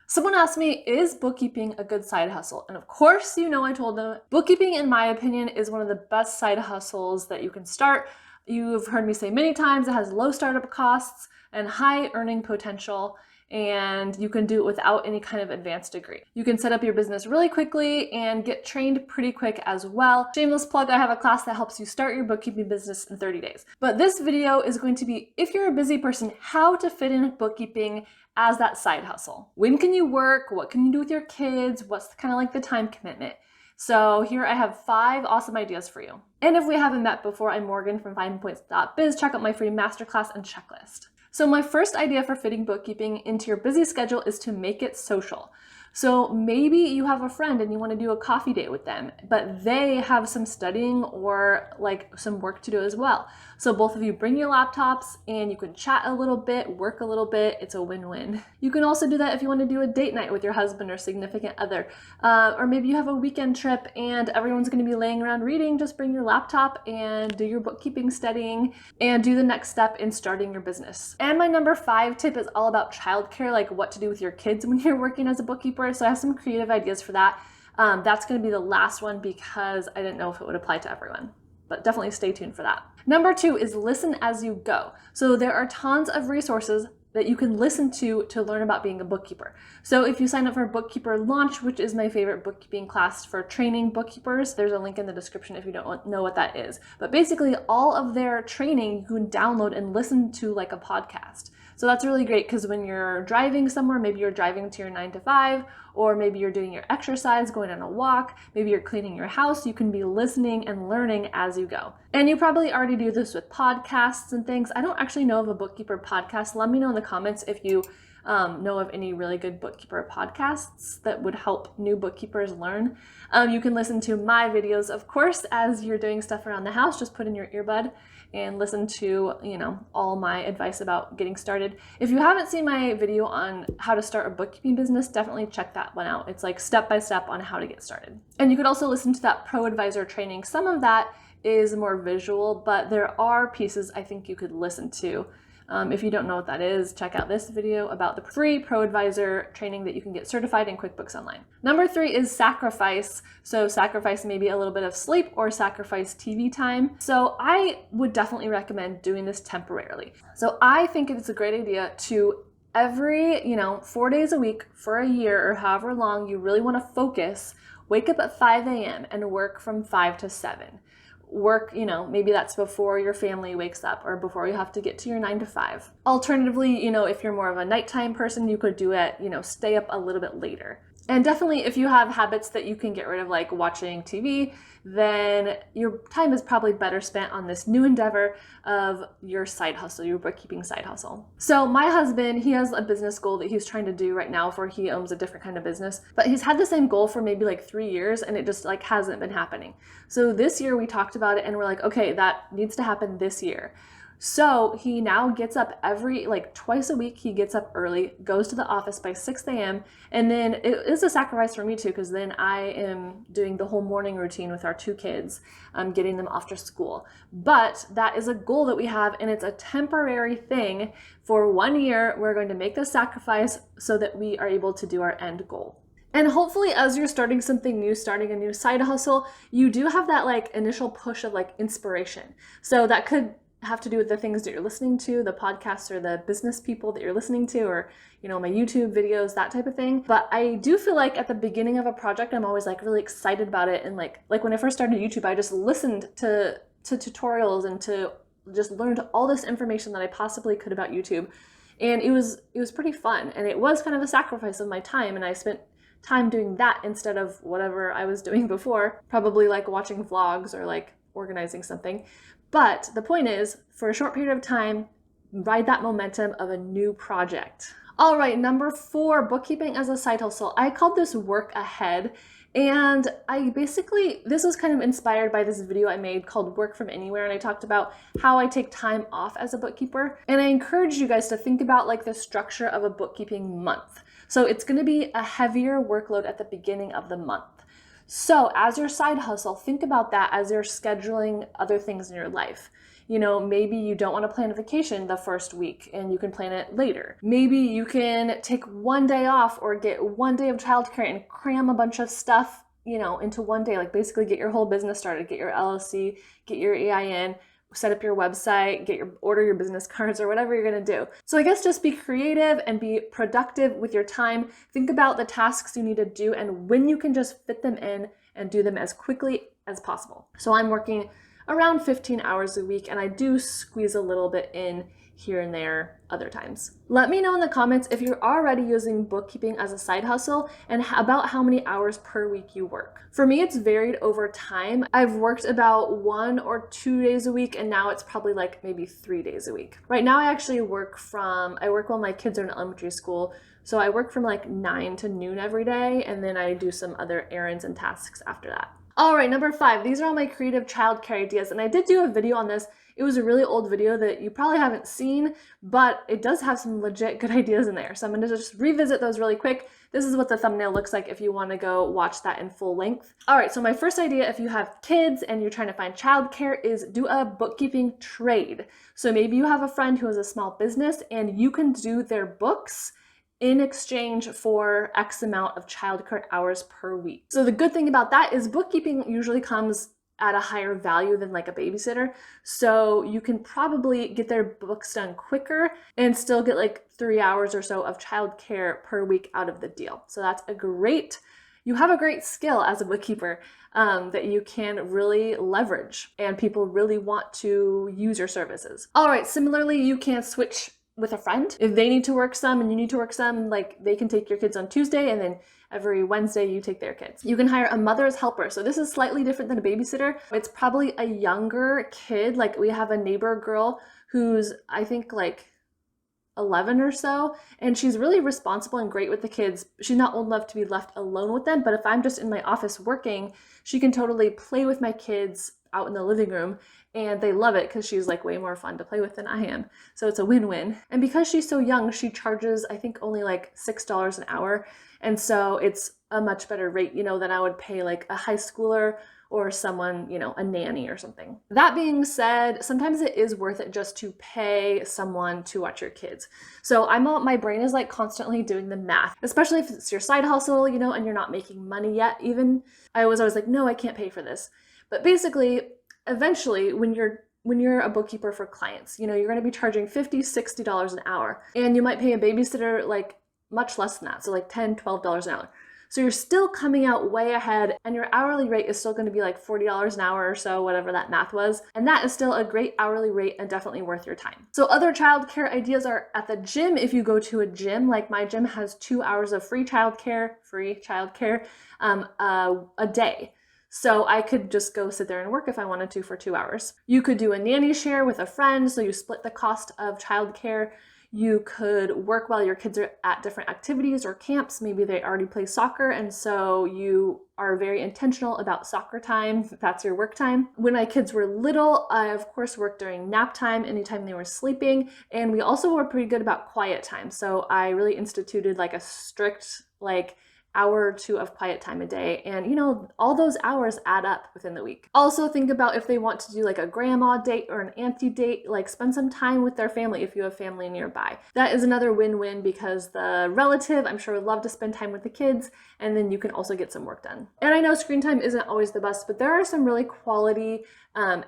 Someone asked me, is bookkeeping a good side hustle? And of course, I told them bookkeeping, in my opinion, is one of the best side hustles that you can start. You've heard me say many times, it has low startup costs and high earning potential, and you can do it without any kind of advanced degree. You can set up your business really quickly and get trained pretty quick as well. Shameless plug, I have a class that helps you start your bookkeeping business in 30 days. But this video is going to be, if you're a busy person, how to fit in bookkeeping as that side hustle. When can you work? What can you do with your kids? What's kind of like the time commitment? So here I have 5 awesome ideas for you. And if we haven't met before, I'm Morgan from FinePoints.biz. Check out my free masterclass and checklist. So my first idea for fitting bookkeeping into your busy schedule is to make it social. So maybe you have a friend and you want to do a coffee date with them, but they have some studying or like some work to do as well. So both of you bring your laptops and you can chat a little bit, work a little bit. It's a win-win. You can also do that if you want to do a date night with your husband or significant other. Or maybe you have a weekend trip and everyone's going to be laying around reading. Just bring your laptop and do your bookkeeping studying and do the next step in starting your business. And my number 5 tip is all about childcare, like what to do with your kids when you're working as a bookkeeper. So I have some creative ideas for that. That's going to be the last one because I didn't know if it would apply to everyone, but definitely stay tuned for that. Number 2 is listen as you go. So there are tons of resources that you can listen to learn about being a bookkeeper. So if you sign up for Bookkeeper Launch, which is my favorite bookkeeping class for training bookkeepers, there's a link in the description if you don't know what that is. But basically all of their training you can download and listen to like a podcast. So that's really great because when you're driving somewhere, maybe you're driving to your 9 to 5, or maybe you're doing your exercise, going on a walk, maybe you're cleaning your house, you can be listening and learning as you go. And you probably already do this with podcasts and things. I don't actually know of a bookkeeper podcast. Let me know in the comments if you know of any really good bookkeeper podcasts that would help new bookkeepers learn. You can listen to my videos, of course, as you're doing stuff around the house. Just put in your earbud and listen to, all my advice about getting started. If you haven't seen my video on how to start a bookkeeping business, definitely check that one out. It's like step by step on how to get started. And you could also listen to that Pro Advisor training. Some of that is more visual, but there are pieces I think you could listen to. If you don't know what that is, check out this video about the free Pro Advisor training that you can get certified in QuickBooks Online. Number 3 is sacrifice. So sacrifice maybe a little bit of sleep or sacrifice TV time. So I would definitely recommend doing this temporarily. So I think it's a great idea to every, 4 days a week for a year or however long you really want to focus, wake up at 5 a.m. and work from 5 to 7. Work, maybe that's before your family wakes up or before you have to get to your 9 to 5. Alternatively, if you're more of a nighttime person, you could do it, stay up a little bit later. And definitely if you have habits that you can get rid of, like watching TV, then your time is probably better spent on this new endeavor of your side hustle, your bookkeeping side hustle. So my husband, he has a business goal that he's trying to do right now for he owns a different kind of business, but he's had the same goal for maybe like 3 years and it just like hasn't been happening. So this year we talked about it and we're like, okay, that needs to happen this year. So he now gets up twice a week. He gets up early, goes to the office by 6 a.m. And then it is a sacrifice for me too, because then I am doing the whole morning routine with our 2 kids, getting them off to school. But that is a goal that we have, and it's a temporary thing. For 1 year, we're going to make the sacrifice so that we are able to do our end goal. And hopefully as you're starting something new, starting a new side hustle, you do have that initial push of inspiration. So that could have to do with the things that you're listening to, the podcasts or the business people that you're listening to, or my YouTube videos, that type of thing. But I do feel like at the beginning of a project, I'm always really excited about it. And like when I first started YouTube, I just listened to tutorials and just learned all this information that I possibly could about YouTube. And it was pretty fun. And it was kind of a sacrifice of my time. And I spent time doing that instead of whatever I was doing before, probably watching vlogs or organizing something. But the point is, for a short period of time, ride that momentum of a new project. All right, number 4, bookkeeping as a side hustle. I called this work ahead. And this was kind of inspired by this video I made called Work From Anywhere. And I talked about how I take time off as a bookkeeper. And I encourage you guys to think about the structure of a bookkeeping month. So it's going to be a heavier workload at the beginning of the month. So as your side hustle, think about that as you're scheduling other things in your life. You know, maybe you don't want to plan a vacation the first week and you can plan it later. Maybe you can take one day off or get one day of childcare and cram a bunch of stuff, you know, into one day. Like basically get your whole business started, get your LLC, get your EIN, set up your website, order your business cards or whatever you're gonna do. So I guess just be creative and be productive with your time. Think about the tasks you need to do and when you can just fit them in and do them as quickly as possible. So I'm working around 15 hours a week and I do squeeze a little bit in here and there other times. Let me know in the comments if you're already using bookkeeping as a side hustle and about how many hours per week you work. For me, it's varied over time. I've worked about 1 or 2 days a week and now it's probably like maybe 3 days a week. Right now I actually work while my kids are in elementary school. So I work from like 9 to noon every day and then I do some other errands and tasks after that. All right, number 5, these are all my creative childcare ideas. And I did do a video on this. It was a really old video that you probably haven't seen, but it does have some legit good ideas in there. So I'm gonna just revisit those really quick. This is what the thumbnail looks like if you wanna go watch that in full length. All right, so my first idea, if you have kids and you're trying to find childcare, is do a bookkeeping trade. So maybe you have a friend who has a small business and you can do their books in exchange for X amount of childcare hours per week. So the good thing about that is bookkeeping usually comes at a higher value than like a babysitter. So you can probably get their books done quicker and still get like 3 hours or so of childcare per week out of the deal. So you have a great skill as a bookkeeper that you can really leverage and people really want to use your services. All right, similarly, you can switch with a friend. If they need to work some and you need to work some, like they can take your kids on Tuesday and then every Wednesday you take their kids. You can hire a mother's helper. So this is slightly different than a babysitter. It's probably a younger kid. Like we have a neighbor girl who's I think like 11 or so, and she's really responsible and great with the kids. She's not old enough to be left alone with them, but if I'm just in my office working, she can totally play with my kids out in the living room and they love it because she's like way more fun to play with than I am. So it's a win-win. And because she's so young, she charges I think only like $6 an hour. And so it's a much better rate, you know, than I would pay like a high schooler or someone, you know, a nanny or something. That being said, sometimes it is worth it just to pay someone to watch your kids. So my brain is like constantly doing the math, especially if it's your side hustle, you know, and you're not making money yet even. I was always like, no, I can't pay for this. But basically, eventually, when you're a bookkeeper for clients, you know, you're going to be charging $50, $60 an hour. And you might pay a babysitter like much less than that. So like $10, $12 an hour. So you're still coming out way ahead and your hourly rate is still going to be like $40 an hour or so, whatever that math was. And that is still a great hourly rate and definitely worth your time. So other childcare ideas are at the gym. If you go to a gym, like my gym has 2 hours of free childcare a day. So I could just go sit there and work if I wanted to for 2 hours. You could do a nanny share with a friend, so you split the cost of childcare. You could work while your kids are at different activities or camps. Maybe they already play soccer, and so you are very intentional about soccer time. That's your work time. When my kids were little, I of course worked during nap time, anytime they were sleeping, and we also were pretty good about quiet time. So I really instituted like a strict hour or two of quiet time a day. And you know, all those hours add up within the week. Also think about if they want to do like a grandma date or an auntie date, like spend some time with their family if you have family nearby. That is another win-win because the relative, I'm sure, would love to spend time with the kids, and then you can also get some work done. And I know screen time isn't always the best, but there are some really quality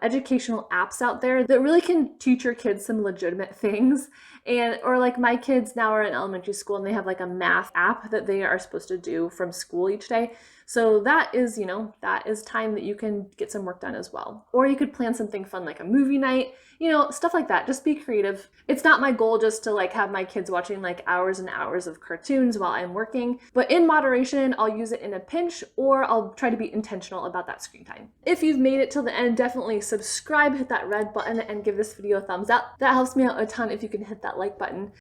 educational apps out there that really can teach your kids some legitimate things. Or like my kids now are in elementary school and they have like a math app that they are supposed to do from school each day. So that is, you know, that is time that you can get some work done as well. Or you could plan something fun like a movie night, you know, stuff like that. Just be creative. It's not my goal just to like have my kids watching like hours and hours of cartoons while I'm working, but in moderation, I'll use it in a pinch, or I'll try to be intentional about that screen time. If you've made it till the end, definitely subscribe, hit that red button, and give this video a thumbs up. That helps me out a ton if you can hit that like button.